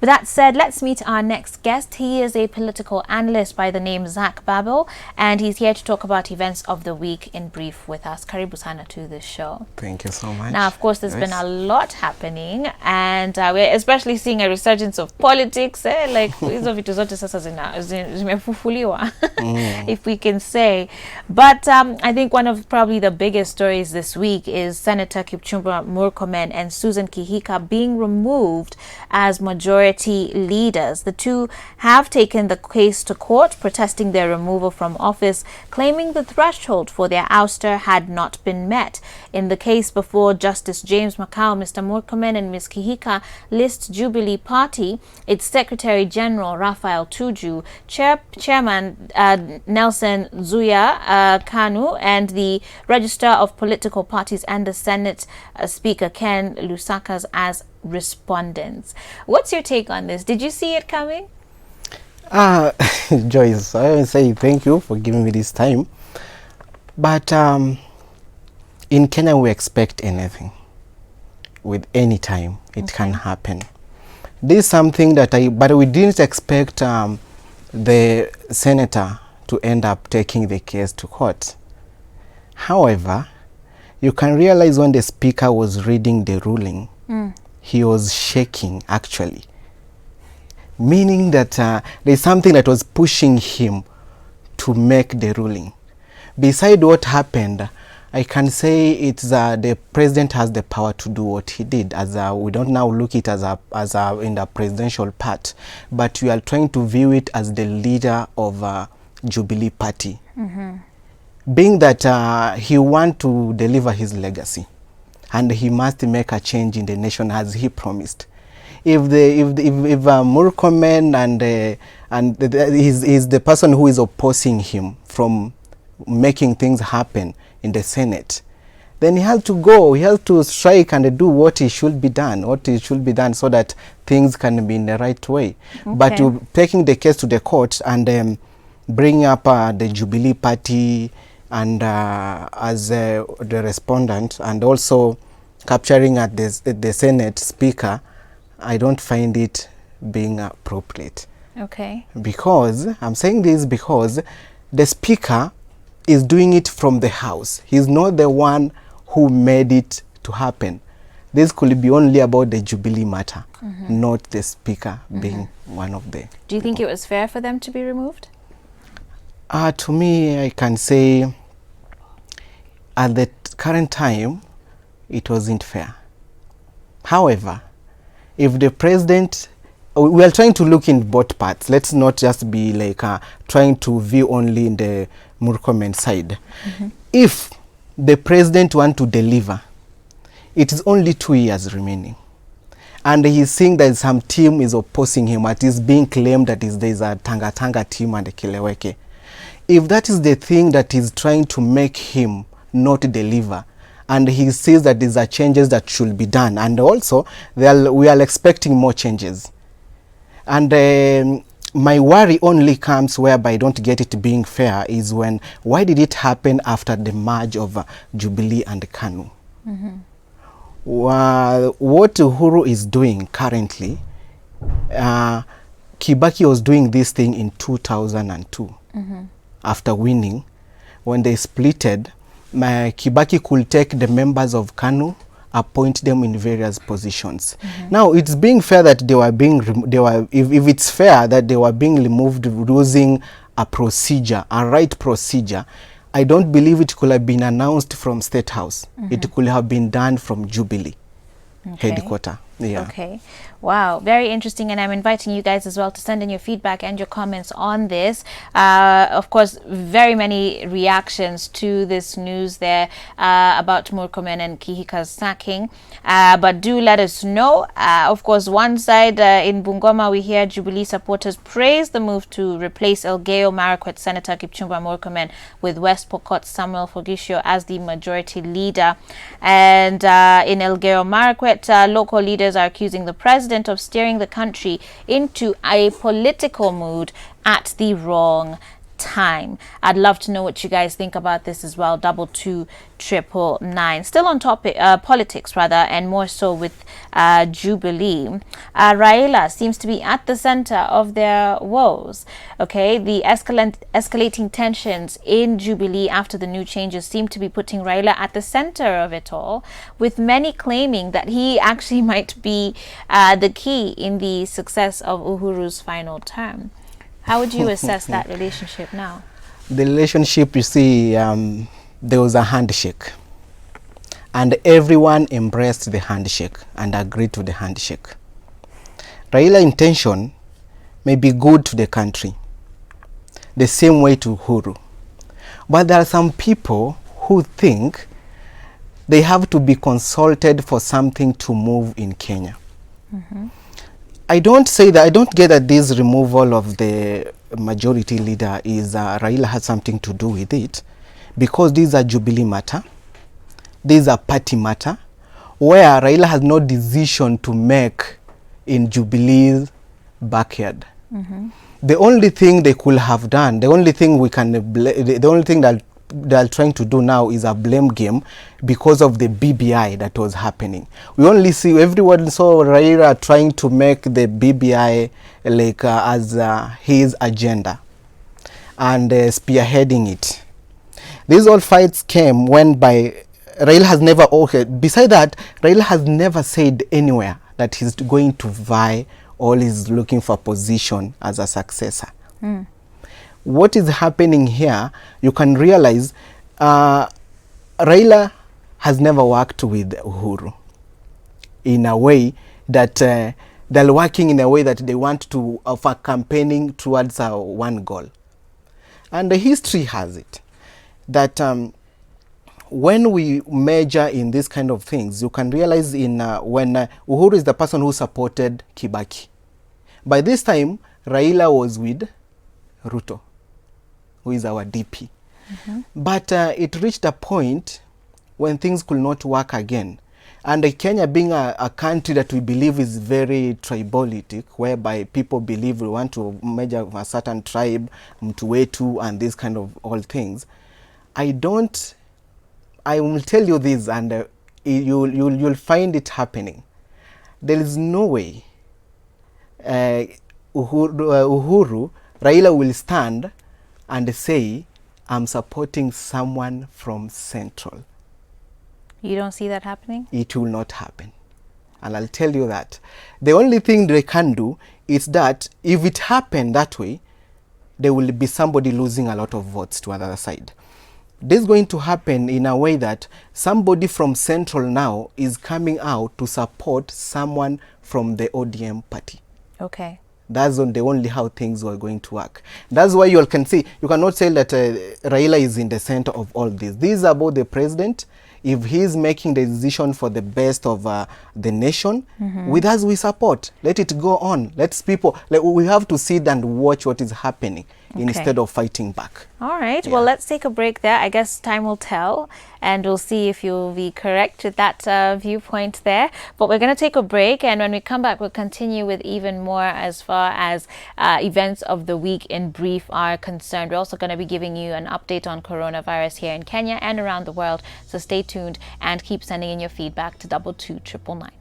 With that said, let's meet our next guest. He is a political analyst by the name Zach Babel, and he's here to talk about events of the week in brief with us. Karibu sana to this show. Thank you so much. Now, of course, there's been a lot happening, and we're especially seeing a resurgence of politics. Like, hizo vitu zote sasa zimefufuliwa, if we can say. But I think one of probably the biggest stories this week is Senator Kipchumba Murkomen and Susan Kihika being removed as majority leaders. The two have taken the case to court, protesting their removal from office, claiming the threshold for their ouster had not been met. In the case before Justice James Makau, Mr. Murkomen and Ms. Kihika list Jubilee Party, its Secretary General Raphael Tuju, Chairman Nelson Zuya Kanu, and the Register of Political Parties and the Senate Speaker Ken Lusakas as respondents. What's your take on this? Did you see it coming? Joyce, I will say thank you for giving me this time. But in Kenya, we expect anything. With any time, it can happen. This is something that but we didn't expect the senator to end up taking the case to court. However, you can realize when the speaker was reading the ruling, he was shaking actually, meaning that there's something that was pushing him to make the ruling. Beside what happened, I can say it's the president has the power to do what he did. As we don't now look it as in the presidential part, but we are trying to view it as the leader of Jubilee Party, being that he want to deliver his legacy, and he must make a change in the nation as he promised. If Murkomen and is the person who is opposing him from making things happen in the Senate, then he has to go. He has to strike and do what should be done, so that things can be in the right way. Okay. But taking the case to the court and bring up the Jubilee Party and as the respondent, and also capturing at the Senate Speaker, I don't find it being appropriate. Okay. Because I'm saying this because the Speaker is doing it from the House. He's not the one who made it to happen. This could be only about the Jubilee matter, not the Speaker being one of the. Do you think it was fair for them to be removed? To me, I can say at the current time, it wasn't fair. However, if the president, we are trying to look in both parts. Let's not just be like trying to view only in the Murkomen side. If the president want to deliver, it is only 2 years remaining, and he's seeing that some team is opposing him. It is being claimed that there's a Tanga team and a Kileweke. If that is the thing that is trying to make him not deliver, and he sees that these are changes that should be done, and also we are expecting more changes. And my worry only comes whereby I don't get it being fair is why did it happen after the merge of Jubilee and Kanu? What Uhuru is doing currently, Kibaki was doing this thing in 2002 after winning. When they splitted, Kibaki could take the members of Kanu, appoint them in various positions. Now it's being fair that if it's fair that they were being removed using a procedure, a right procedure, I don't believe it could have been announced from State House. It could have been done from Jubilee headquarters. Yeah. Okay. Wow. Very interesting. And I'm inviting you guys as well to send in your feedback and your comments on this. Of course, very many reactions to this news there about Murkomen and Kihika's sacking. But do let us know. Of course, one side in Bungoma, we hear Jubilee supporters praise the move to replace Elgeyo Marakwet Senator Kipchumba Murkomen with West Pokot Samuel Fogisio as the majority leader. And in Elgeyo Marakwet, local leaders are accusing the president of steering the country into a political mood at the wrong time. I'd love to know what you guys think about this as well. 22999. Still on topic, politics rather, and more so with Jubilee. Raila seems to be at the center of their woes. Okay, the escalating tensions in Jubilee after the new changes seem to be putting Raila at the center of it all, with many claiming that he actually might be the key in the success of Uhuru's final term. How would you assess that relationship now? The relationship, you see, there was a handshake, and everyone embraced the handshake and agreed to the handshake. Raila's intention may be good to the country, the same way to Uhuru. But there are some people who think they have to be consulted for something to move in Kenya. I don't get that this removal of the majority leader is Raila has something to do with it, because these are Jubilee matter, these are party matter, where Raila has no decision to make in Jubilee's backyard. The only thing they could have done, the only thing that they're trying to do now is a blame game because of the BBI that was happening. We only see, everyone saw Raila trying to make the BBI like as his agenda and spearheading it. These all fights came when by Raila has never, beside that, Raila has never said anywhere that he's going to vie or is looking for position as a successor. What is happening here, you can realize Raila has never worked with Uhuru in a way that they're working in a way that they want to offer campaigning towards one goal. And the history has it that when we measure in these kind of things, you can realize when Uhuru is the person who supported Kibaki. By this time, Raila was with Ruto, who is our DP. But it reached a point when things could not work again. And Kenya being a country that we believe is very tribalistic, whereby people believe we want to measure a certain tribe, Mtuwetu, and these kind of all things. I will tell you this, and you'll find it happening. There is no way Uhuru, Raila will stand and say, I'm supporting someone from Central. You don't see that happening? It will not happen. And I'll tell you that. The only thing they can do is that if it happened that way, there will be somebody losing a lot of votes to the other side. This is going to happen in a way that somebody from Central now is coming out to support someone from the ODM party. Okay. That's the only how things were going to work. That's why you can see, you cannot say that Raila is in the center of all this. This is about the president. If he's making the decision for the best of the nation, with us we support. Let it go on. Let's people, we have to sit and watch what is happening instead of fighting back. All right. Yeah. Well, let's take a break there. I guess time will tell, and we'll see if you'll be correct with that viewpoint there. But we're going to take a break, and when we come back, we'll continue with even more as far as events of the week in brief are concerned. We're also going to be giving you an update on coronavirus here in Kenya and around the world. So stay tuned and keep sending in your feedback to 22999.